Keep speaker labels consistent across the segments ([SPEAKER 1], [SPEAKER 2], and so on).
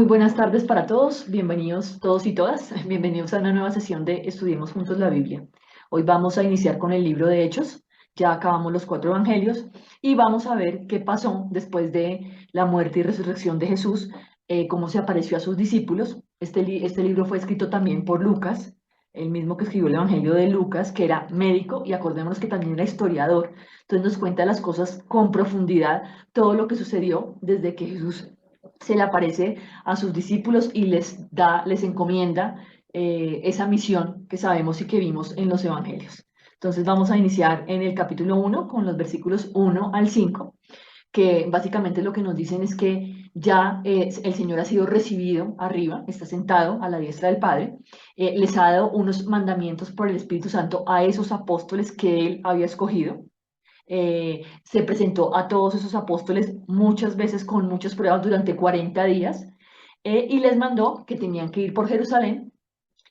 [SPEAKER 1] Muy buenas tardes para todos, bienvenidos todos y todas, bienvenidos a una nueva sesión de Estudiemos Juntos la Biblia. Hoy vamos a iniciar con el libro de Hechos, ya acabamos los 4 evangelios y vamos a ver qué pasó después de la muerte y resurrección de Jesús, cómo se apareció a sus discípulos. Este libro fue escrito también por Lucas, el mismo que escribió el Evangelio de Lucas, que era médico y acordémonos que también era historiador, entonces nos cuenta las cosas con profundidad, todo lo que sucedió desde que Jesús se le aparece a sus discípulos y les encomienda esa misión que sabemos y que vimos en los evangelios. Entonces vamos a iniciar en el capítulo 1 con los versículos 1 al 5, que básicamente lo que nos dicen es que ya el Señor ha sido recibido arriba, está sentado a la diestra del Padre, les ha dado unos mandamientos por el Espíritu Santo a esos apóstoles que él había escogido. Se presentó a todos esos apóstoles muchas veces con muchas pruebas durante 40 días, y les mandó que tenían que ir por Jerusalén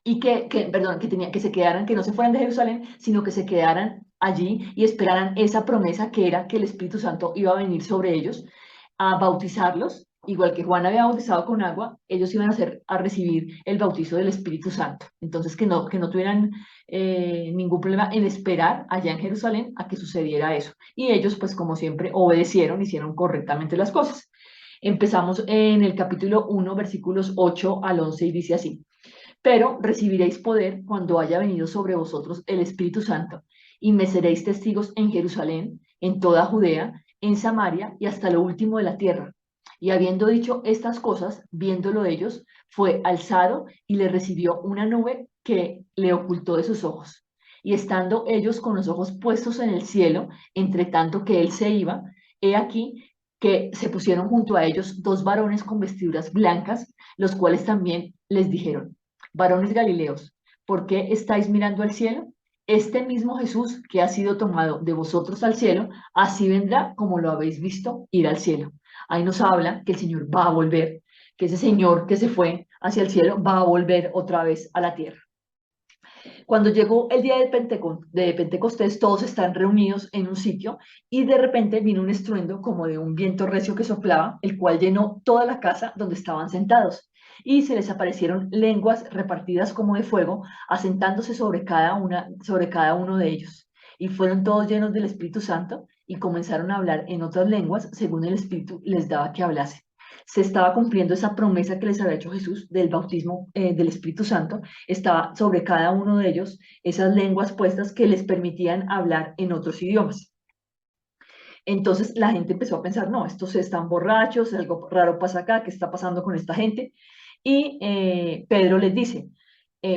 [SPEAKER 1] y perdón, que se quedaran, que no se fueran de Jerusalén, sino que se quedaran allí y esperaran esa promesa que era que el Espíritu Santo iba a venir sobre ellos a bautizarlos, igual que Juan había bautizado con agua, ellos iban a recibir el bautizo del Espíritu Santo. Entonces, que no tuvieran ningún problema en esperar allá en Jerusalén a que sucediera eso. Y ellos, pues como siempre, obedecieron, hicieron correctamente las cosas. Empezamos en el capítulo 1, versículos 8 al 11 y dice así: pero recibiréis poder cuando haya venido sobre vosotros el Espíritu Santo, y me seréis testigos en Jerusalén, en toda Judea, en Samaria y hasta lo último de la tierra. Y habiendo dicho estas cosas, viéndolo ellos, fue alzado y le recibió una nube que le ocultó de sus ojos. Y estando ellos con los ojos puestos en el cielo, entre tanto que él se iba, he aquí que se pusieron junto a ellos dos varones con vestiduras blancas, los cuales también les dijeron: varones Galileos, ¿por qué estáis mirando al cielo? Este mismo Jesús que ha sido tomado de vosotros al cielo, así vendrá como lo habéis visto ir al cielo. Ahí nos habla que el Señor va a volver, que ese Señor que se fue hacia el cielo va a volver otra vez a la tierra. Cuando llegó el día de Pentecostés, todos están reunidos en un sitio y de repente vino un estruendo como de un viento recio que soplaba, el cual llenó toda la casa donde estaban sentados. Y se les aparecieron lenguas repartidas como de fuego, asentándose sobre cada uno de ellos. Y fueron todos llenos del Espíritu Santo y comenzaron a hablar en otras lenguas según el Espíritu les daba que hablase. Se estaba cumpliendo esa promesa que les había hecho Jesús del bautismo del Espíritu Santo. Estaba sobre cada uno de ellos esas lenguas puestas que les permitían hablar en otros idiomas. Entonces la gente empezó a pensar: no, estos están borrachos, algo raro pasa acá, ¿qué está pasando con esta gente? Y Pedro les dice: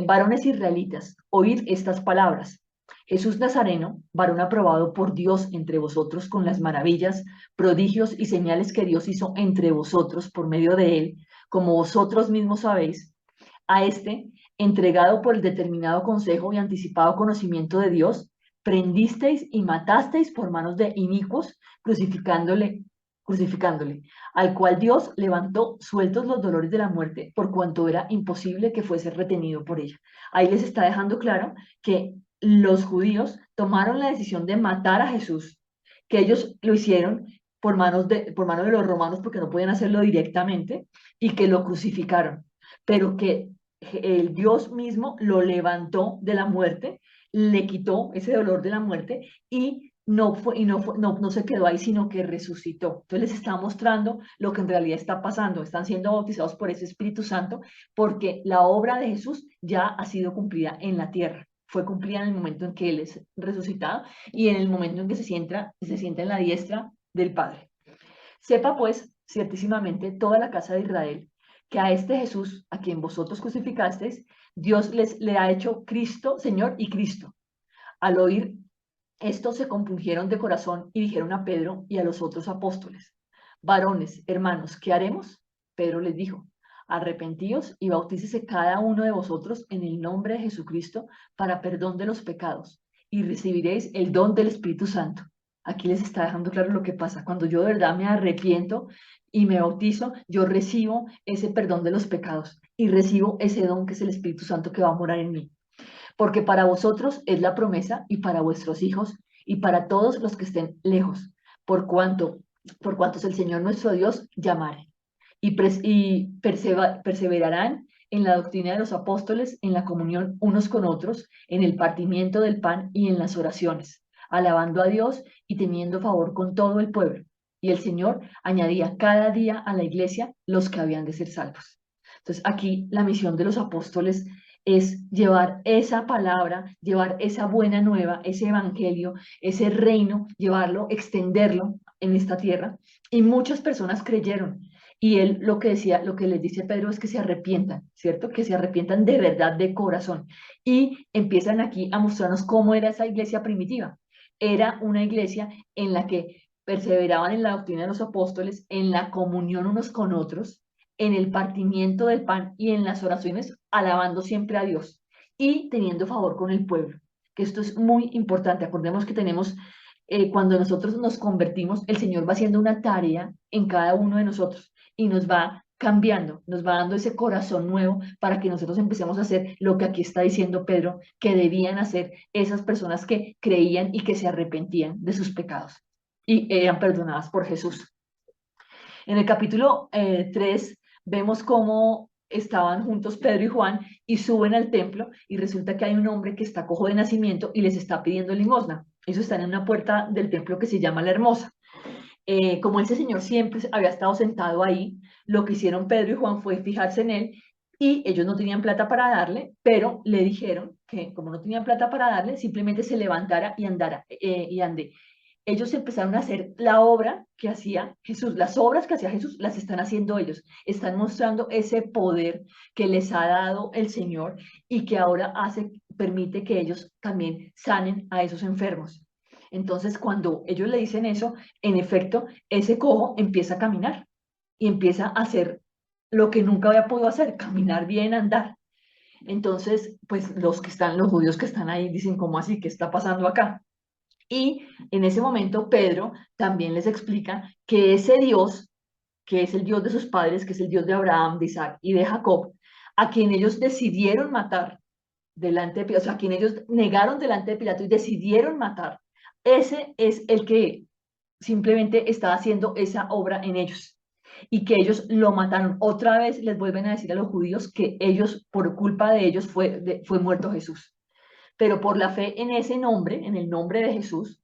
[SPEAKER 1] varones israelitas, oíd estas palabras. Jesús Nazareno, varón aprobado por Dios entre vosotros con las maravillas, prodigios y señales que Dios hizo entre vosotros por medio de él, como vosotros mismos sabéis, a este, entregado por el determinado consejo y anticipado conocimiento de Dios, prendisteis y matasteis por manos de inicuos, crucificándole, al cual Dios levantó sueltos los dolores de la muerte, por cuanto era imposible que fuese retenido por ella. Ahí les está dejando claro que los judíos tomaron la decisión de matar a Jesús, que ellos lo hicieron por manos de los romanos porque no podían hacerlo directamente, y que lo crucificaron, pero que el Dios mismo lo levantó de la muerte, le quitó ese dolor de la muerte y no se quedó ahí, sino que resucitó. Entonces les está mostrando lo que en realidad está pasando. Están siendo bautizados por ese Espíritu Santo porque la obra de Jesús ya ha sido cumplida en la tierra. Fue cumplida en el momento en que Él es resucitado y en el momento en que se sienta en la diestra del Padre. Sepa pues ciertísimamente toda la casa de Israel que a este Jesús, a quien vosotros crucificasteis, Dios le ha hecho Cristo, Señor y Cristo. Al oír esto se compungieron de corazón y dijeron a Pedro y a los otros apóstoles: varones, hermanos, ¿qué haremos? Pedro les dijo: arrepentíos y bautícese cada uno de vosotros en el nombre de Jesucristo para perdón de los pecados, y recibiréis el don del Espíritu Santo. Aquí les está dejando claro lo que pasa. Cuando yo de verdad me arrepiento y me bautizo, yo recibo ese perdón de los pecados y recibo ese don que es el Espíritu Santo que va a morar en mí. Porque para vosotros es la promesa y para vuestros hijos y para todos los que estén lejos, por cuanto, por cuantos el Señor nuestro Dios llamare. y perseverarán en la doctrina de los apóstoles, en la comunión unos con otros, en el partimiento del pan y en las oraciones, alabando a Dios y teniendo favor con todo el pueblo. Y el Señor añadía cada día a la iglesia los que habían de ser salvos. Entonces, aquí la misión de los apóstoles es llevar esa palabra, llevar esa buena nueva, ese evangelio, ese reino, llevarlo, extenderlo en esta tierra. Y muchas personas creyeron. Y él lo que decía, lo que les dice Pedro es que se arrepientan, ¿cierto? Que se arrepientan de verdad, de corazón. Y empiezan aquí a mostrarnos cómo era esa iglesia primitiva. Era una iglesia en la que perseveraban en la doctrina de los apóstoles, en la comunión unos con otros, en el partimiento del pan y en las oraciones, alabando siempre a Dios y teniendo favor con el pueblo. Que esto es muy importante. Acordemos que tenemos, cuando nosotros nos convertimos, el Señor va haciendo una tarea en cada uno de nosotros y nos va cambiando, nos va dando ese corazón nuevo para que nosotros empecemos a hacer lo que aquí está diciendo Pedro, que debían hacer esas personas que creían y que se arrepentían de sus pecados y eran perdonadas por Jesús. En el capítulo 3 vemos cómo estaban juntos Pedro y Juan y suben al templo y resulta que hay un hombre que está cojo de nacimiento y les está pidiendo limosna. Ellos están en una puerta del templo que se llama La Hermosa. Como ese señor siempre había estado sentado ahí, lo que hicieron Pedro y Juan fue fijarse en él y ellos no tenían plata para darle, pero le dijeron que como no tenían plata para darle, simplemente se levantara y andara y ande. Ellos empezaron a hacer la obra que hacía Jesús, las obras que hacía Jesús las están haciendo ellos, están mostrando ese poder que les ha dado el Señor y que ahora permite que ellos también sanen a esos enfermos. Entonces, cuando ellos le dicen eso, en efecto, ese cojo empieza a caminar y empieza a hacer lo que nunca había podido hacer, caminar bien, andar. Entonces, pues los judíos que están ahí dicen, ¿cómo así? ¿Qué está pasando acá? Y en ese momento Pedro también les explica que ese Dios, que es el Dios de sus padres, que es el Dios de Abraham, de Isaac y de Jacob, a quien ellos decidieron matar delante de Pilato, o sea, a quien ellos negaron delante de Pilato y decidieron matar, ese es el que simplemente está haciendo esa obra en ellos y que ellos lo mataron. Otra vez les vuelven a decir a los judíos que ellos, por culpa de ellos, fue muerto Jesús. Pero por la fe en ese nombre, en el nombre de Jesús,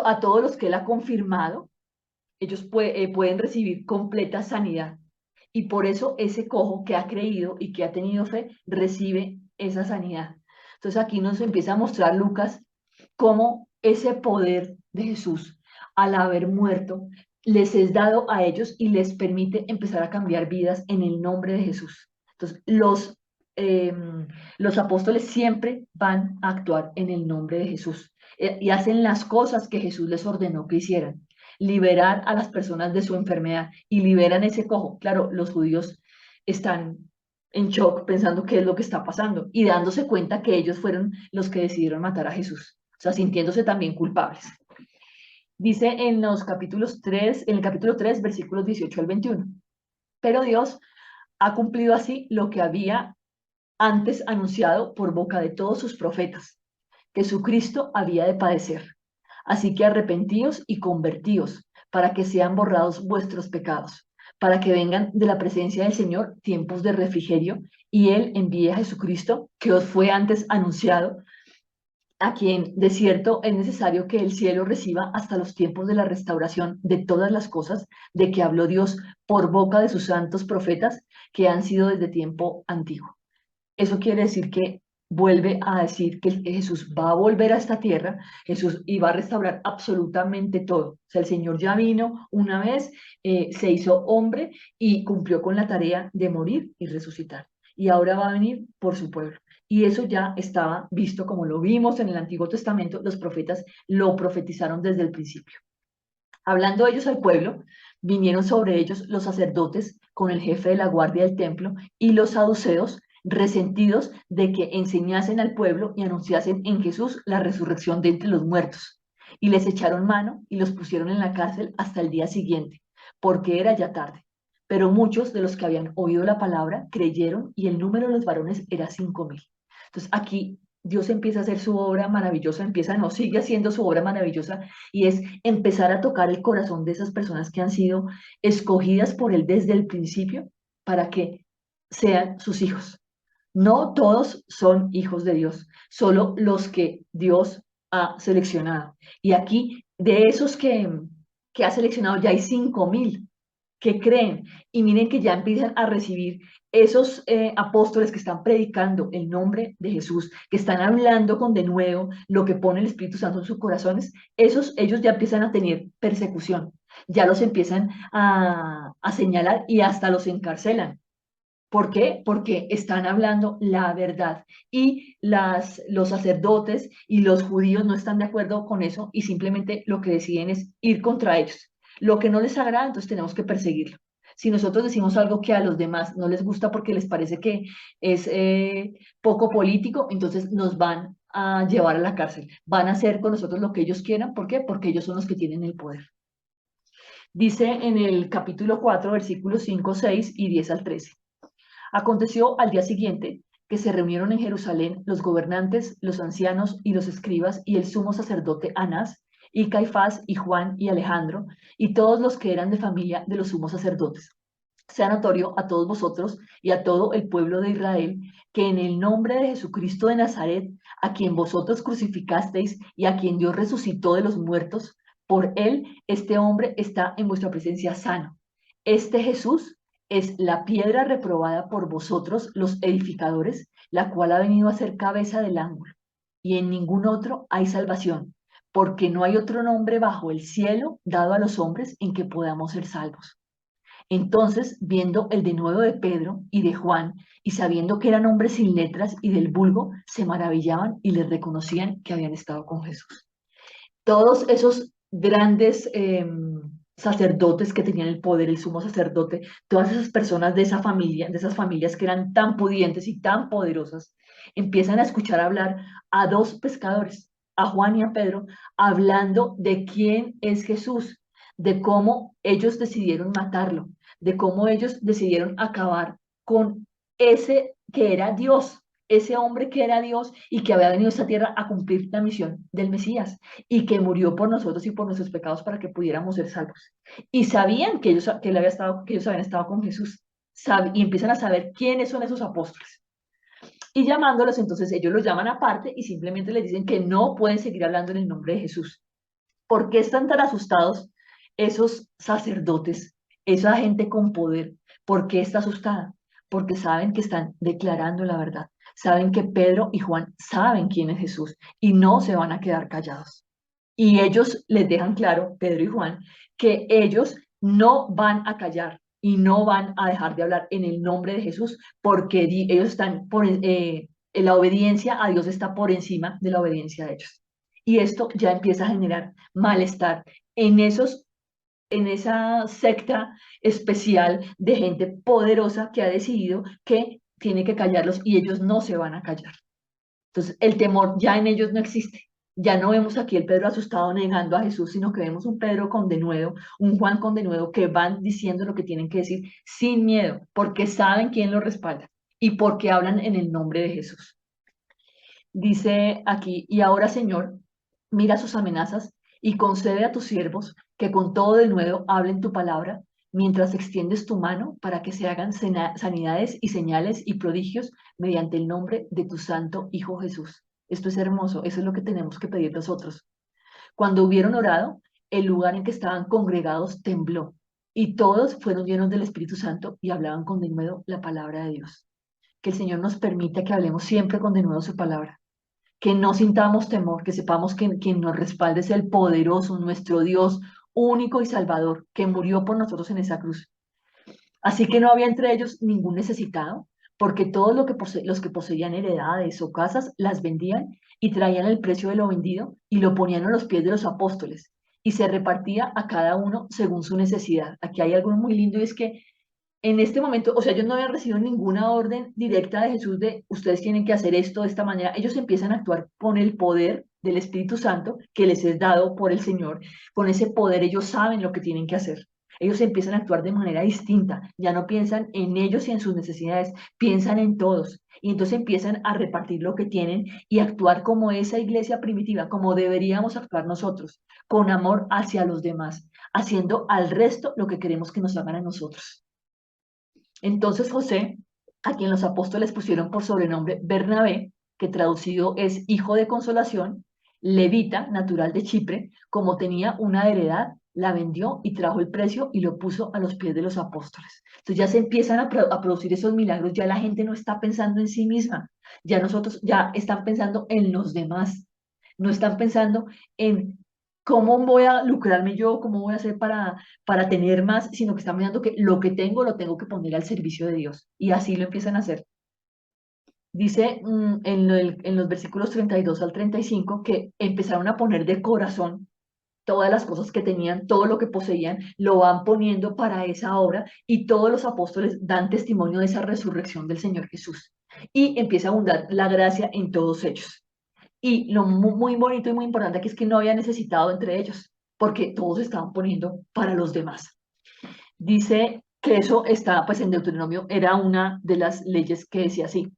[SPEAKER 1] a todos los que Él ha confirmado, ellos pueden recibir completa sanidad. Y por eso ese cojo que ha creído y que ha tenido fe recibe esa sanidad. Entonces aquí nos empieza a mostrar Lucas cómo ese poder de Jesús, al haber muerto, les es dado a ellos y les permite empezar a cambiar vidas en el nombre de Jesús. Entonces, eh, los apóstoles siempre van a actuar en el nombre de Jesús y hacen las cosas que Jesús les ordenó que hicieran. Liberar a las personas de su enfermedad y liberan ese cojo. Claro, los judíos están en shock pensando qué es lo que está pasando y dándose cuenta que ellos fueron los que decidieron matar a Jesús, o sea, sintiéndose también culpables. Dice en el capítulo 3, versículos 18 al 21. Pero Dios ha cumplido así lo que había antes anunciado por boca de todos sus profetas, que su Cristo había de padecer. Así que arrepentíos y convertíos, para que sean borrados vuestros pecados, para que vengan de la presencia del Señor tiempos de refrigerio, y Él envíe a Jesucristo, que os fue antes anunciado, a quien de cierto es necesario que el cielo reciba hasta los tiempos de la restauración de todas las cosas de que habló Dios por boca de sus santos profetas que han sido desde tiempo antiguo. Eso quiere decir que vuelve a decir que Jesús va a volver a esta tierra, Jesús y va a restaurar absolutamente todo. O sea, el Señor ya vino una vez, se hizo hombre y cumplió con la tarea de morir y resucitar. Y ahora va a venir por su pueblo. Y eso ya estaba visto como lo vimos en el Antiguo Testamento, los profetas lo profetizaron desde el principio. Hablando ellos al pueblo, vinieron sobre ellos los sacerdotes con el jefe de la guardia del templo y los saduceos, resentidos de que enseñasen al pueblo y anunciasen en Jesús la resurrección de entre los muertos. Y les echaron mano y los pusieron en la cárcel hasta el día siguiente, porque era ya tarde. Pero muchos de los que habían oído la palabra creyeron y el número de los varones era 5.000. Entonces aquí Dios empieza a hacer su obra maravillosa, no, sigue haciendo su obra maravillosa y es empezar a tocar el corazón de esas personas que han sido escogidas por Él desde el principio para que sean sus hijos. No todos son hijos de Dios, solo los que Dios ha seleccionado. Y aquí, de esos que ha seleccionado, ya hay 5.000 que creen. Y miren que ya empiezan a recibir esos apóstoles que están predicando el nombre de Jesús, que están hablando con denuedo lo que pone el Espíritu Santo en sus corazones, ellos ya empiezan a tener persecución, ya los empiezan a señalar y hasta los encarcelan. ¿Por qué? Porque están hablando la verdad y los sacerdotes y los judíos no están de acuerdo con eso y simplemente lo que deciden es ir contra ellos. Lo que no les agrada, entonces tenemos que perseguirlo. Si nosotros decimos algo que a los demás no les gusta porque les parece que es poco político, entonces nos van a llevar a la cárcel. Van a hacer con nosotros lo que ellos quieran. ¿Por qué? Porque ellos son los que tienen el poder. Dice en el capítulo 4, versículos 5, 6 y 10 al 13. Aconteció al día siguiente que se reunieron en Jerusalén los gobernantes, los ancianos y los escribas y el sumo sacerdote Anás y Caifás y Juan y Alejandro y todos los que eran de familia de los sumos sacerdotes. Sea notorio a todos vosotros y a todo el pueblo de Israel que en el nombre de Jesucristo de Nazaret, a quien vosotros crucificasteis y a quien Dios resucitó de los muertos, por él este hombre está en vuestra presencia sano. Este Jesús es la piedra reprobada por vosotros los edificadores, la cual ha venido a ser cabeza del ángulo. Y en ningún otro hay salvación, porque no hay otro nombre bajo el cielo dado a los hombres en que podamos ser salvos. Entonces, viendo el denuedo de Pedro y de Juan, y sabiendo que eran hombres sin letras y del vulgo, se maravillaban y les reconocían que habían estado con Jesús. Todos esos grandes sacerdotes que tenían el poder, el sumo sacerdote, todas esas personas de esa familia, de esas familias que eran tan pudientes y tan poderosas, empiezan a escuchar hablar a dos pescadores, a Juan y a Pedro, hablando de quién es Jesús, de cómo ellos decidieron matarlo, de cómo ellos decidieron acabar con ese que era Dios, ese hombre que era Dios y que había venido a esta tierra a cumplir la misión del Mesías y que murió por nosotros y por nuestros pecados para que pudiéramos ser salvos. Y sabían que ellos habían estado con Jesús y empiezan a saber quiénes son esos apóstoles. Y llamándolos, entonces ellos los llaman aparte y simplemente les dicen que no pueden seguir hablando en el nombre de Jesús. ¿Por qué están tan asustados esos sacerdotes, esa gente con poder? ¿Por qué está asustada? Porque saben que están declarando la verdad. Saben que Pedro y Juan saben quién es Jesús y no se van a quedar callados. Y ellos les dejan claro, Pedro y Juan, que ellos no van a callar y no van a dejar de hablar en el nombre de Jesús porque ellos están la obediencia a Dios está por encima de la obediencia a ellos. Y esto ya empieza a generar malestar en en esa secta especial de gente poderosa que ha decidido que tiene que callarlos y ellos no se van a callar. Entonces, el temor ya en ellos no existe. Ya no vemos aquí el Pedro asustado negando a Jesús, sino que vemos un Pedro con denuedo, un Juan con denuedo que van diciendo lo que tienen que decir sin miedo, porque saben quién los respalda y porque hablan en el nombre de Jesús. Dice aquí, y ahora Señor, mira sus amenazas y concede a tus siervos que con todo denuedo hablen tu palabra, mientras extiendes tu mano para que se hagan sanidades y señales y prodigios mediante el nombre de tu santo Hijo Jesús. Esto es hermoso, eso es lo que tenemos que pedir nosotros. Cuando hubieron orado, el lugar en que estaban congregados tembló y todos fueron llenos del Espíritu Santo y hablaban con denuedo la palabra de Dios. Que el Señor nos permita que hablemos siempre con denuedo su palabra, que no sintamos temor, que sepamos que quien nos respalda es el poderoso, nuestro Dios único y salvador, que murió por nosotros en esa cruz. Así que no había entre ellos ningún necesitado, porque todos los que poseían heredades o casas las vendían y traían el precio de lo vendido y lo ponían a los pies de los apóstoles y se repartía a cada uno según su necesidad. Aquí hay algo muy lindo y es que en este momento, o sea, ellos no habían recibido ninguna orden directa de Jesús de ustedes tienen que hacer esto de esta manera. Ellos empiezan a actuar con el poder del Espíritu Santo que les es dado por el Señor. Con ese poder ellos saben lo que tienen que hacer. Ellos empiezan a actuar de manera distinta, ya no piensan en ellos y en sus necesidades, piensan en todos. Y entonces empiezan a repartir lo que tienen y actuar como esa iglesia primitiva, como deberíamos actuar nosotros, con amor hacia los demás, haciendo al resto lo que queremos que nos hagan a nosotros. Entonces José, a quien los apóstoles pusieron por sobrenombre Bernabé, que traducido es hijo de consolación, levita, natural de Chipre, como tenía una heredad, la vendió y trajo el precio y lo puso a los pies de los apóstoles. Entonces ya se empiezan a producir esos milagros, ya la gente no está pensando en sí misma, ya nosotros ya están pensando en los demás, no están pensando en cómo voy a lucrarme yo, cómo voy a hacer para tener más, sino que están mirando que lo que tengo lo tengo que poner al servicio de Dios. Y así lo empiezan a hacer. Dice en los versículos 32 al 35 que empezaron a poner de corazón todas las cosas que tenían, todo lo que poseían, lo van poniendo para esa obra y todos los apóstoles dan testimonio de esa resurrección del Señor Jesús. Y empieza a abundar la gracia en todos ellos. Y lo muy bonito y muy importante aquí es que no había necesitado entre ellos, porque todos estaban poniendo para los demás. Dice que eso está, pues en Deuteronomio era una de las leyes que decía así.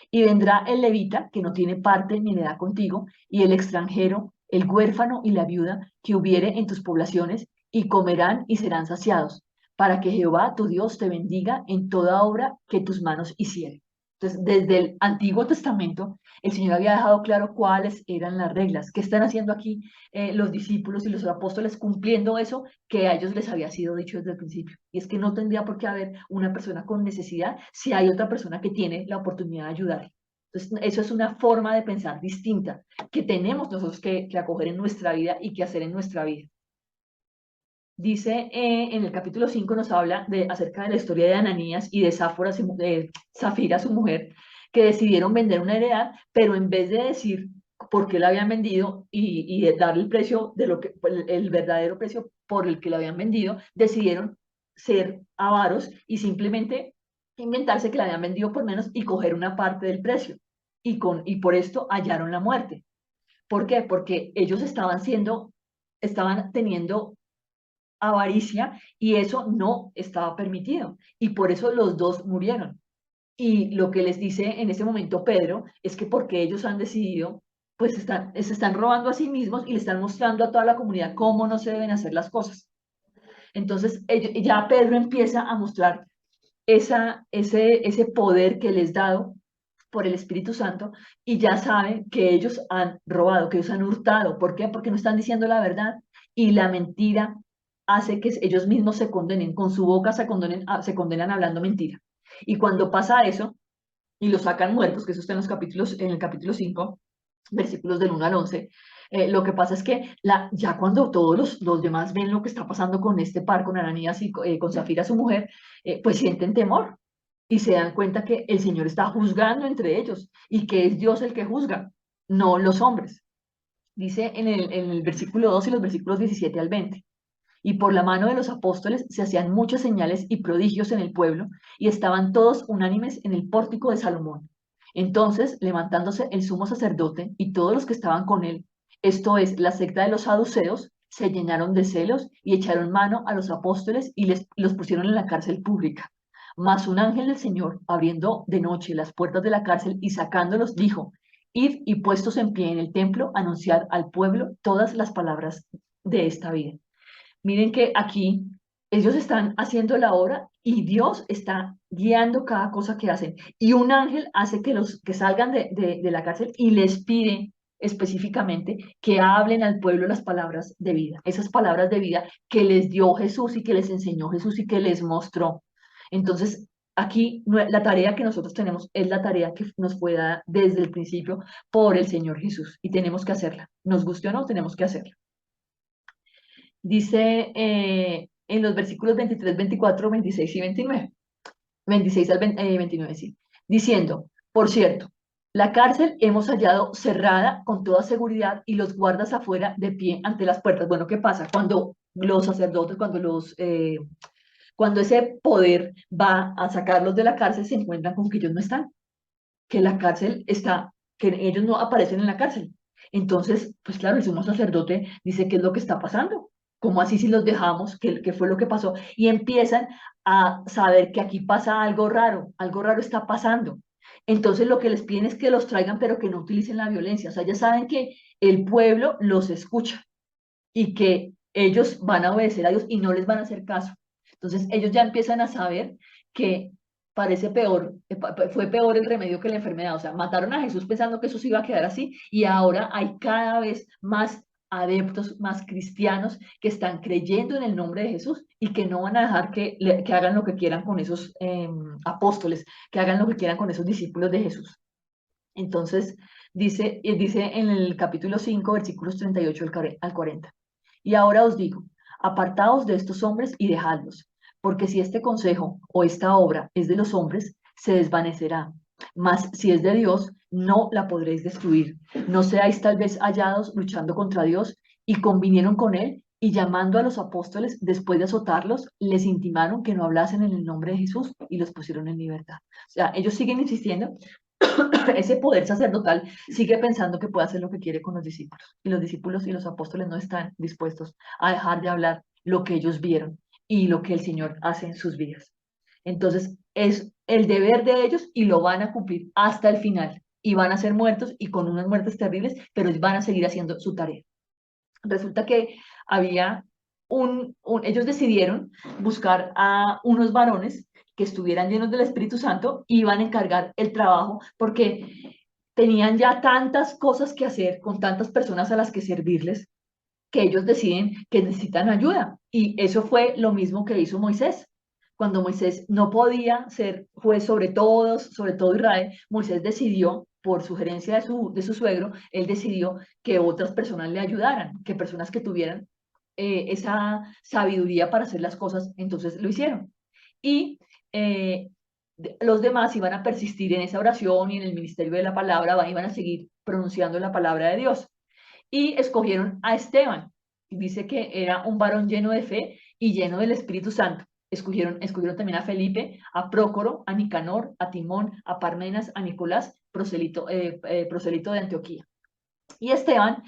[SPEAKER 1] Y vendrá el levita, que no tiene parte ni heredad contigo, y el extranjero, el huérfano y la viuda que hubiere en tus poblaciones, y comerán y serán saciados, para que Jehová tu Dios te bendiga en toda obra que tus manos hicieren. Entonces, desde el Antiguo Testamento, el Señor había dejado claro cuáles eran las reglas. ¿Qué están haciendo aquí los discípulos y los apóstoles cumpliendo eso que a ellos les había sido dicho desde el principio? Y es que no tendría por qué haber una persona con necesidad si hay otra persona que tiene la oportunidad de ayudar. Entonces, eso es una forma de pensar distinta que tenemos nosotros que acoger en nuestra vida y que hacer en nuestra vida. Dice en el capítulo 5 nos habla acerca de la historia de Ananías y de Zafira, su mujer, que decidieron vender una heredad, pero en vez de decir por qué la habían vendido y de darle el precio de lo que, el verdadero precio por el que la habían vendido, decidieron ser avaros y simplemente inventarse que la habían vendido por menos y coger una parte del precio. Y por esto hallaron la muerte. ¿Por qué? Porque ellos estaban teniendo avaricia y eso no estaba permitido. Y por eso los dos murieron. Y lo que les dice en ese momento Pedro es que porque ellos han decidido, pues se están robando a sí mismos y le están mostrando a toda la comunidad cómo no se deben hacer las cosas. Entonces ya Pedro empieza a mostrar ese poder que les dado por el Espíritu Santo y ya saben que ellos han robado, que ellos han hurtado. ¿Por qué? Porque no están diciendo la verdad y la mentira hace que ellos mismos se condenen, con su boca se condenan hablando mentira. Y cuando pasa eso y los sacan muertos, que eso está en el capítulo 5 versículos del 1 al 11, lo que pasa es que ya cuando todos los demás ven lo que está pasando con este par, con Ananías y con Zafira, su mujer, pues sienten temor y se dan cuenta que el Señor está juzgando entre ellos y que es Dios el que juzga, no los hombres. Dice en el versículo 2 y los versículos 17 al 20. Y por la mano de los apóstoles se hacían muchas señales y prodigios en el pueblo, y estaban todos unánimes en el pórtico de Salomón. Entonces, levantándose el sumo sacerdote y todos los que estaban con él, esto es, la secta de los saduceos, se llenaron de celos y echaron mano a los apóstoles y los pusieron en la cárcel pública. Mas un ángel del Señor, abriendo de noche las puertas de la cárcel y sacándolos, dijo: Id y puestos en pie en el templo, anunciar al pueblo todas las palabras de esta vida. Miren que aquí ellos están haciendo la obra y Dios está guiando cada cosa que hacen. Y un ángel hace que los que salgan de la cárcel y les pide específicamente que hablen al pueblo las palabras de vida, esas palabras de vida que les dio Jesús y que les enseñó Jesús y que les mostró. Entonces, aquí la tarea que nosotros tenemos es la tarea que nos fue dada desde el principio por el Señor Jesús y tenemos que hacerla. Nos guste o no, tenemos que hacerla. Dice en los versículos 23, 24, 26 y 29, 26 al 29, sí, diciendo, por cierto, la cárcel hemos hallado cerrada con toda seguridad y los guardas afuera de pie ante las puertas. Bueno, ¿qué pasa? Cuando los sacerdotes, cuando ese poder va a sacarlos de la cárcel, se encuentran con que ellos no están, que la cárcel está, que ellos no aparecen en la cárcel. Entonces, pues claro, el sumo sacerdote dice, ¿qué es lo que está pasando? ¿Cómo así si los dejamos? ¿Qué fue lo que pasó? Y empiezan a saber que aquí pasa algo raro está pasando. Entonces lo que les piden es que los traigan, pero que no utilicen la violencia. O sea, ya saben que el pueblo los escucha y que ellos van a obedecer a Dios y no les van a hacer caso. Entonces ellos ya empiezan a saber que parece peor, fue peor el remedio que la enfermedad. O sea, mataron a Jesús pensando que eso se iba a quedar así y ahora hay cada vez más adeptos, más cristianos que están creyendo en el nombre de Jesús y que no van a dejar que hagan lo que quieran con esos apóstoles, que hagan lo que quieran con esos discípulos de Jesús. Entonces, dice en el capítulo 5 versículos 38 al 40. Y ahora os digo, apartaos de estos hombres y dejadlos, porque si este consejo o esta obra es de los hombres, se desvanecerá. Mas si es de Dios, no la podréis destruir. No seáis tal vez hallados luchando contra Dios, y convinieron con él, y llamando a los apóstoles, después de azotarlos, les intimaron que no hablasen en el nombre de Jesús y los pusieron en libertad. O sea, ellos siguen insistiendo, ese poder sacerdotal sigue pensando que puede hacer lo que quiere con los discípulos. Y los discípulos y los apóstoles no están dispuestos a dejar de hablar lo que ellos vieron y lo que el Señor hace en sus vidas. Entonces, es el deber de ellos y lo van a cumplir hasta el final. Y van a ser muertos y con unas muertes terribles, pero van a seguir haciendo su tarea. Resulta que había ellos decidieron buscar a unos varones que estuvieran llenos del Espíritu Santo y iban a encargar el trabajo porque tenían ya tantas cosas que hacer con tantas personas a las que servirles que ellos deciden que necesitan ayuda. Y eso fue lo mismo que hizo Moisés. Cuando Moisés no podía ser juez sobre todos, sobre todo Israel, Moisés decidió, por sugerencia de su suegro, él decidió que otras personas le ayudaran, que personas que tuvieran esa sabiduría para hacer las cosas, entonces lo hicieron. Y eh, los demás iban a persistir en esa oración y en el ministerio de la palabra, iban a seguir pronunciando la palabra de Dios y escogieron a Esteban. Dice que era un varón lleno de fe y lleno del Espíritu Santo. Escogieron también a Felipe, a Prócoro, a Nicanor, a Timón, a Parmenas, a Nicolás, proselito de Antioquía. Y Esteban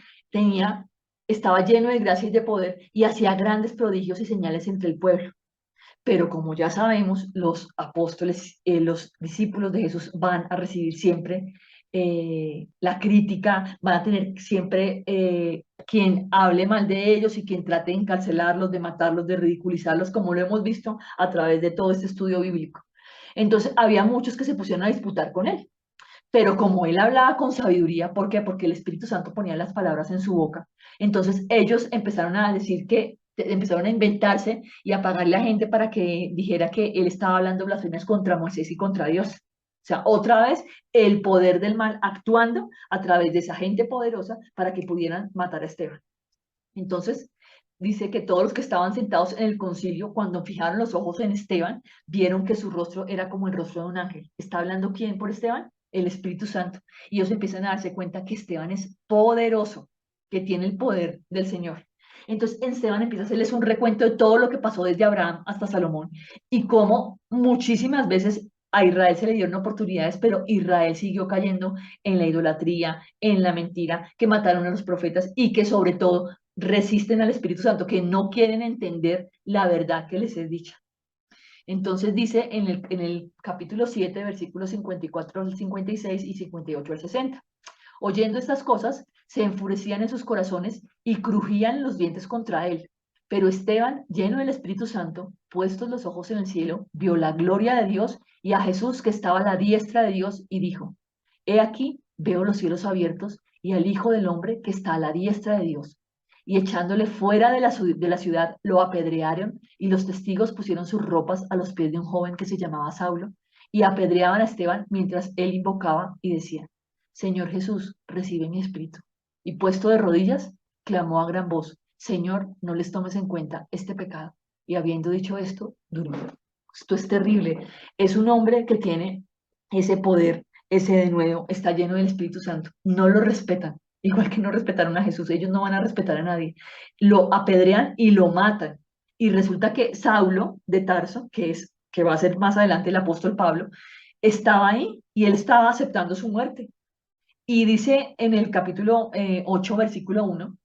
[SPEAKER 1] estaba lleno de gracia y de poder y hacía grandes prodigios y señales entre el pueblo. Pero como ya sabemos, los apóstoles, los discípulos de Jesús van a recibir siempre la crítica, van a tener siempre quien hable mal de ellos y quien trate de encarcelarlos, de matarlos, de ridiculizarlos, como lo hemos visto a través de todo este estudio bíblico. Entonces, había muchos que se pusieron a disputar con él. Pero como él hablaba con sabiduría, ¿por qué? Porque el Espíritu Santo ponía las palabras en su boca. Entonces ellos empezaron a decir empezaron a inventarse y a pagarle a gente para que dijera que él estaba hablando blasfemias contra Moisés y contra Dios. O sea, otra vez el poder del mal actuando a través de esa gente poderosa para que pudieran matar a Esteban. Entonces, dice que todos los que estaban sentados en el concilio, cuando fijaron los ojos en Esteban, vieron que su rostro era como el rostro de un ángel. ¿Está hablando quién por Esteban? El Espíritu Santo. Y ellos empiezan a darse cuenta que Esteban es poderoso, que tiene el poder del Señor. Entonces, Esteban empieza a hacerles un recuento de todo lo que pasó desde Abraham hasta Salomón y cómo muchísimas veces a Israel se le dieron oportunidades, pero Israel siguió cayendo en la idolatría, en la mentira, que mataron a los profetas y que sobre todo resisten al Espíritu Santo, que no quieren entender la verdad que les es dicha. Entonces dice en el capítulo 7, versículos 54 al 56 y 58 al 60. Oyendo estas cosas, se enfurecían en sus corazones y crujían los dientes contra él. Pero Esteban, lleno del Espíritu Santo, puestos los ojos en el cielo, vio la gloria de Dios y a Jesús que estaba a la diestra de Dios y dijo, He aquí, veo los cielos abiertos y al Hijo del Hombre que está a la diestra de Dios. Y echándole fuera de la ciudad, lo apedrearon y los testigos pusieron sus ropas a los pies de un joven que se llamaba Saulo y apedreaban a Esteban mientras él invocaba y decía, Señor Jesús, recibe mi espíritu. Y puesto de rodillas, clamó a gran voz, Señor, no les tomes en cuenta este pecado. Y habiendo dicho esto, durmió. Esto es terrible. Es un hombre que tiene ese poder, ese denuedo, está lleno del Espíritu Santo. No lo respetan, igual que no respetaron a Jesús. Ellos no van a respetar a nadie. Lo apedrean y lo matan. Y resulta que Saulo de Tarso, que va a ser más adelante el apóstol Pablo, estaba ahí y él estaba aceptando su muerte. Y dice en el capítulo 8, versículo 1,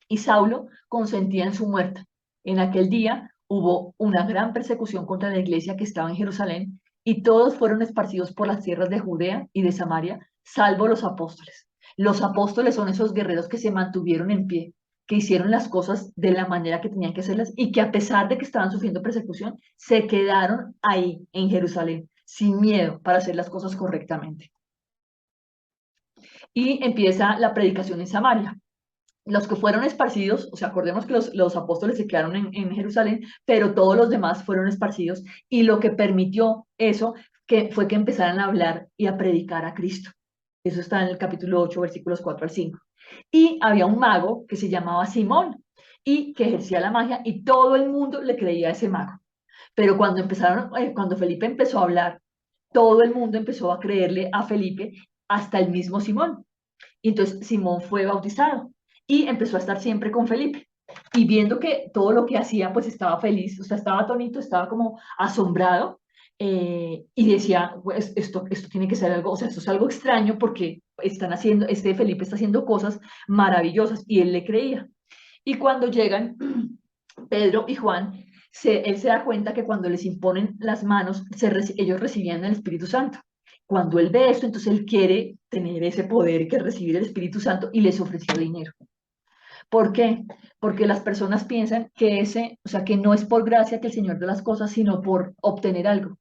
[SPEAKER 1] y Saulo consentía en su muerte. En aquel día hubo una gran persecución contra la iglesia que estaba en Jerusalén y todos fueron esparcidos por las tierras de Judea y de Samaria, salvo los apóstoles. Los apóstoles son esos guerreros que se mantuvieron en pie, que hicieron las cosas de la manera que tenían que hacerlas y que a pesar de que estaban sufriendo persecución, se quedaron ahí en Jerusalén, sin miedo, para hacer las cosas correctamente. Y empieza la predicación en Samaria. Los que fueron esparcidos, o sea, acordemos que los apóstoles se quedaron en Jerusalén, pero todos los demás fueron esparcidos y lo que permitió eso fue que empezaran a hablar y a predicar a Cristo. Eso está en el capítulo 8, versículos 4 al 5. Y había un mago que se llamaba Simón y que ejercía la magia y todo el mundo le creía a ese mago. Pero cuando Felipe empezó a hablar, todo el mundo empezó a creerle a Felipe, hasta el mismo Simón. Y entonces Simón fue bautizado y empezó a estar siempre con Felipe. Y viendo que todo lo que hacía, pues estaba feliz, o sea, estaba atónito, estaba como asombrado, y decía, pues esto tiene que ser algo, o sea, esto es algo extraño porque Felipe está haciendo cosas maravillosas y él le creía. Y cuando llegan Pedro y Juan, él se da cuenta que cuando les imponen las manos, ellos recibían el Espíritu Santo. Cuando él ve esto, entonces él quiere tener ese poder que recibir el Espíritu Santo y les ofreció dinero. ¿Por qué? Porque las personas piensan que o sea, que no es por gracia que el Señor da las cosas, sino por obtener algo.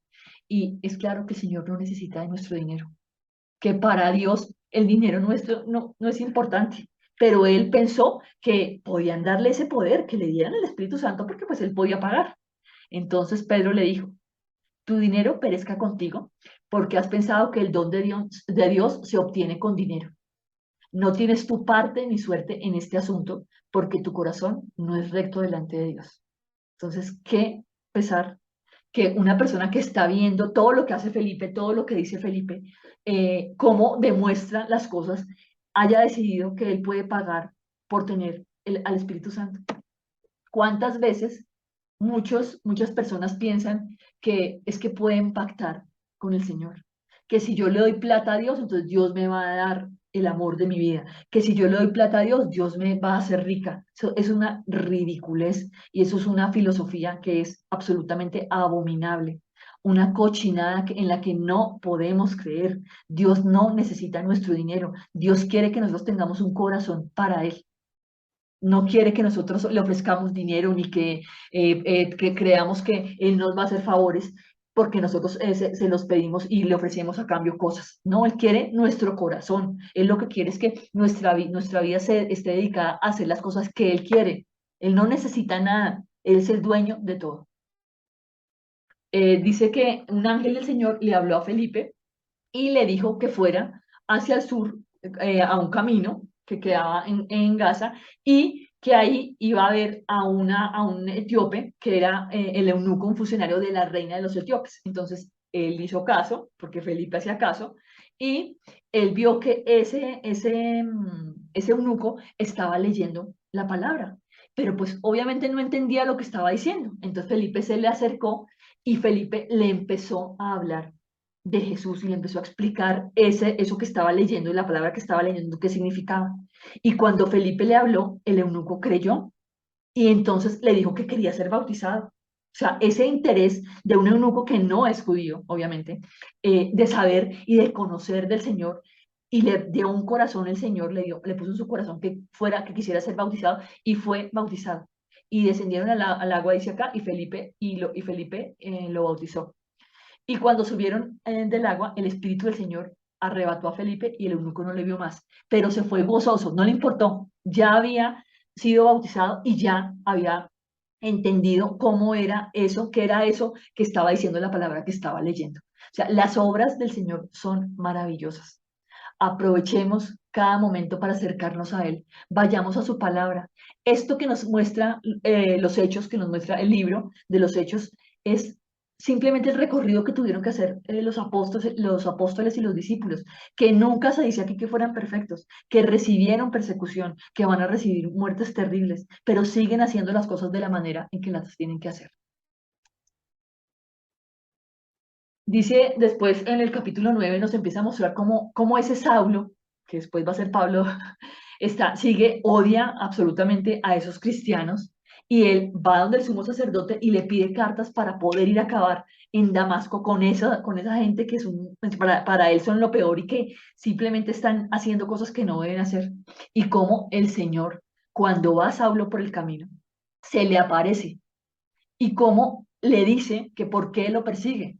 [SPEAKER 1] Y es claro que el Señor no necesita de nuestro dinero, que para Dios el dinero nuestro no es importante, pero él pensó que podían darle ese poder, que le dieran el Espíritu Santo, porque pues él podía pagar. Entonces Pedro le dijo, tu dinero perezca contigo, porque has pensado que el don de Dios se obtiene con dinero. No tienes tu parte ni suerte en este asunto, porque tu corazón no es recto delante de Dios. Entonces, qué pesar que una persona que está viendo todo lo que hace Felipe, todo lo que dice Felipe, cómo demuestra las cosas, haya decidido que él puede pagar por tener al Espíritu Santo. ¿Cuántas veces muchas personas piensan que es que pueden pactar con el Señor? Que si yo le doy plata a Dios, entonces Dios me va a dar el amor de mi vida. Que si yo le doy plata a Dios, Dios me va a hacer rica. Eso es una ridiculez y eso es una filosofía que es absolutamente abominable. Una cochinada en la que no podemos creer. Dios no necesita nuestro dinero. Dios quiere que nosotros tengamos un corazón para Él. No quiere que nosotros le ofrezcamos dinero ni que creamos que Él nos va a hacer favores porque nosotros se los pedimos y le ofrecemos a cambio cosas. No, Él quiere nuestro corazón. Él lo que quiere es que nuestra vida esté dedicada a hacer las cosas que Él quiere. Él no necesita nada. Él es el dueño de todo. Dice que un ángel del Señor le habló a Felipe y le dijo que fuera hacia el sur, a un camino que quedaba en Gaza y que ahí iba a ver a un etíope que era el eunuco, un funcionario de la reina de los etíopes. Entonces él hizo caso, porque Felipe hacía caso, y él vio que ese eunuco estaba leyendo la palabra, pero pues obviamente no entendía lo que estaba diciendo. Entonces Felipe se le acercó y Felipe le empezó a hablar de Jesús y le empezó a explicar eso que estaba leyendo y la palabra que estaba leyendo, qué significaba. Y cuando Felipe le habló, el eunuco creyó y entonces le dijo que quería ser bautizado. O sea, ese interés de un eunuco que no es judío, obviamente, de saber y de conocer del Señor, y le dio un corazón, el Señor le puso en su corazón que quisiera ser bautizado, y fue bautizado. Y descendieron al agua, dice acá, y Felipe lo bautizó. Y cuando subieron del agua, el Espíritu del Señor arrebató a Felipe y el eunuco no le vio más, pero se fue gozoso, no le importó, ya había sido bautizado y ya había entendido cómo era eso, qué era eso que estaba diciendo la palabra que estaba leyendo. O sea, las obras del Señor son maravillosas. Aprovechemos cada momento para acercarnos a Él. Vayamos a su palabra. Esto que nos muestra los hechos, que nos muestra el libro de los hechos, es simplemente el recorrido que tuvieron que hacer los apóstoles y los discípulos, que nunca se dice aquí que fueran perfectos, que recibieron persecución, que van a recibir muertes terribles, pero siguen haciendo las cosas de la manera en que las tienen que hacer. Dice después en el capítulo 9 nos empieza a mostrar cómo ese Saulo, que después va a ser Pablo, odia absolutamente a esos cristianos y él va donde el sumo sacerdote y le pide cartas para poder ir a acabar en Damasco con esa gente que es para él son lo peor y que simplemente están haciendo cosas que no deben hacer. Y cómo el Señor, cuando va Saulo por el camino, se le aparece y cómo le dice que por qué lo persigue.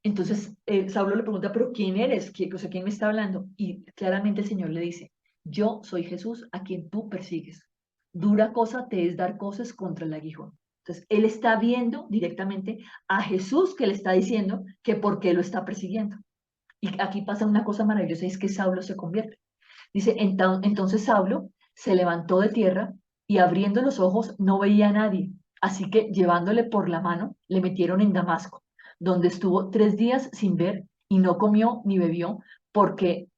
[SPEAKER 1] Entonces Saulo le pregunta, pero ¿quién eres? O sea, ¿quién me está hablando? Y claramente el Señor le dice, yo soy Jesús a quien tú persigues. Dura cosa te es dar cosas contra el aguijón. Entonces, él está viendo directamente a Jesús que le está diciendo que por qué lo está persiguiendo. Y aquí pasa una cosa maravillosa, y es que Saulo se convierte. Dice, entonces Saulo se levantó de tierra y abriendo los ojos no veía a nadie. Así que llevándole por la mano, le metieron en Damasco, donde estuvo 3 días sin ver y no comió ni bebió, porque,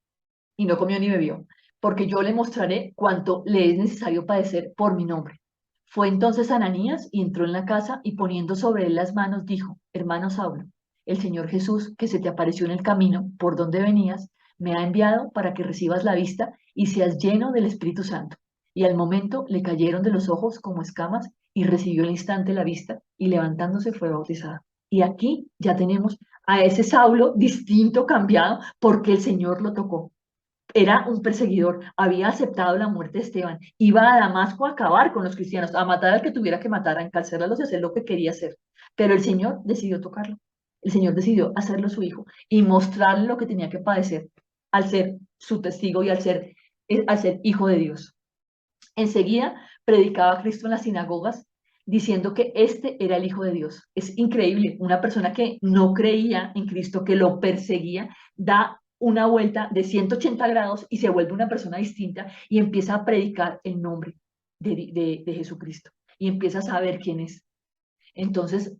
[SPEAKER 1] y no comió ni bebió, porque yo le mostraré cuánto le es necesario padecer por mi nombre. Fue entonces Ananías y entró en la casa y poniendo sobre él las manos dijo, hermano Saulo, el Señor Jesús que se te apareció en el camino por donde venías, me ha enviado para que recibas la vista y seas lleno del Espíritu Santo. Y al momento le cayeron de los ojos como escamas y recibió al instante la vista y levantándose fue bautizado. Y aquí ya tenemos a ese Saulo distinto, cambiado, porque el Señor lo tocó. Era un perseguidor, había aceptado la muerte de Esteban, iba a Damasco a acabar con los cristianos, a matar al que tuviera que matar, a encarcelarlos y hacer lo que quería hacer. Pero el Señor decidió tocarlo. El Señor decidió hacerlo su hijo y mostrarle lo que tenía que padecer al ser su testigo y al ser hijo de Dios. Enseguida predicaba a Cristo en las sinagogas diciendo que este era el Hijo de Dios. Es increíble, una persona que no creía en Cristo, que lo perseguía, da una vuelta de 180 grados y se vuelve una persona distinta y empieza a predicar el nombre de Jesucristo y empieza a saber quién es. Entonces,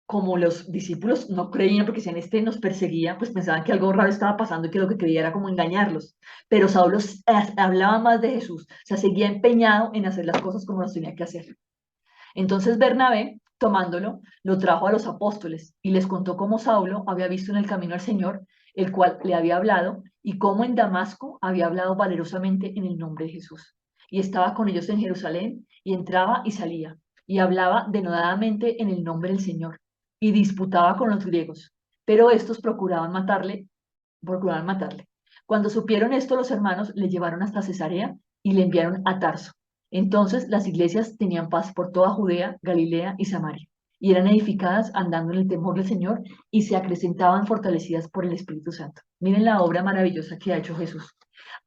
[SPEAKER 1] como los discípulos no creían porque decían, este nos perseguía, pues pensaban que algo raro estaba pasando y que lo que quería era como engañarlos. Pero Saulo hablaba más de Jesús, o sea, seguía empeñado en hacer las cosas como las tenía que hacer. Entonces Bernabé, tomándolo, lo trajo a los apóstoles y les contó cómo Saulo había visto en el camino al Señor, el cual le había hablado, y cómo en Damasco había hablado valerosamente en el nombre de Jesús. Y estaba con ellos en Jerusalén, y entraba y salía, y hablaba denodadamente en el nombre del Señor, y disputaba con los griegos. Pero estos procuraban matarle. Cuando supieron esto, los hermanos le llevaron hasta Cesarea y le enviaron a Tarso. Entonces las iglesias tenían paz por toda Judea, Galilea y Samaria, y eran edificadas andando en el temor del Señor y se acrecentaban fortalecidas por el Espíritu Santo. Miren la obra maravillosa que ha hecho Jesús.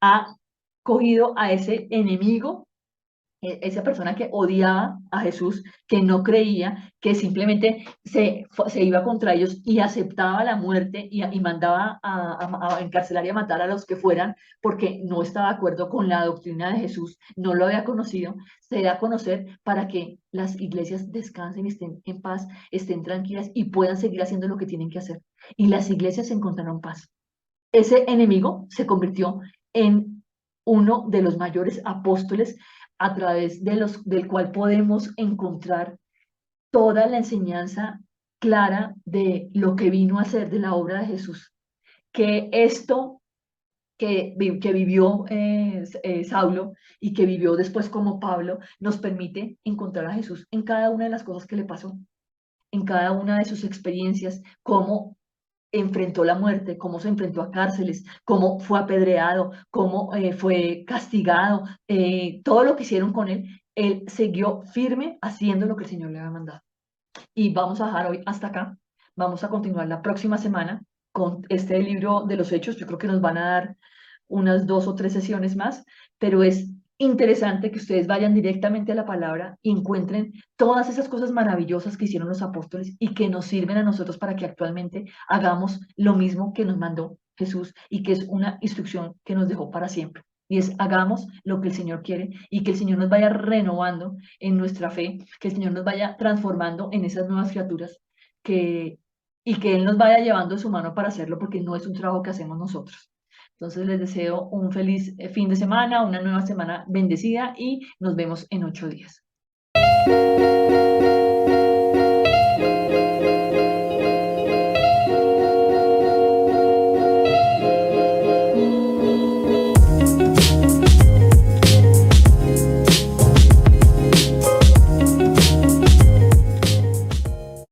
[SPEAKER 1] Ha cogido a ese enemigo, esa persona que odiaba a Jesús, que no creía, que simplemente se iba contra ellos y aceptaba la muerte y mandaba a encarcelar y a matar a los que fueran porque no estaba de acuerdo con la doctrina de Jesús, no lo había conocido, se da a conocer para que las iglesias descansen, estén en paz, estén tranquilas y puedan seguir haciendo lo que tienen que hacer. Y las iglesias encontraron paz. Ese enemigo se convirtió en uno de los mayores apóstoles a través del cual podemos encontrar toda la enseñanza clara de lo que vino a ser de la obra de Jesús. Que esto que vivió Saulo y que vivió después como Pablo nos permite encontrar a Jesús en cada una de las cosas que le pasó, en cada una de sus experiencias, cómo enfrentó la muerte, cómo se enfrentó a cárceles, cómo fue apedreado, cómo fue castigado, todo lo que hicieron con él siguió firme haciendo lo que el Señor le había mandado. Y vamos a dejar hoy hasta acá. Vamos a continuar la próxima semana con este libro de los Hechos. Yo creo que nos van a dar unas 2 o 3 sesiones más, pero es interesante que ustedes vayan directamente a la palabra y encuentren todas esas cosas maravillosas que hicieron los apóstoles y que nos sirven a nosotros para que actualmente hagamos lo mismo que nos mandó Jesús y que es una instrucción que nos dejó para siempre. Y es hagamos lo que el Señor quiere y que el Señor nos vaya renovando en nuestra fe, que el Señor nos vaya transformando en esas nuevas criaturas que, y que Él nos vaya llevando de su mano para hacerlo, porque no es un trabajo que hacemos nosotros. Entonces les deseo un feliz fin de semana, una nueva semana bendecida y nos vemos en 8 días.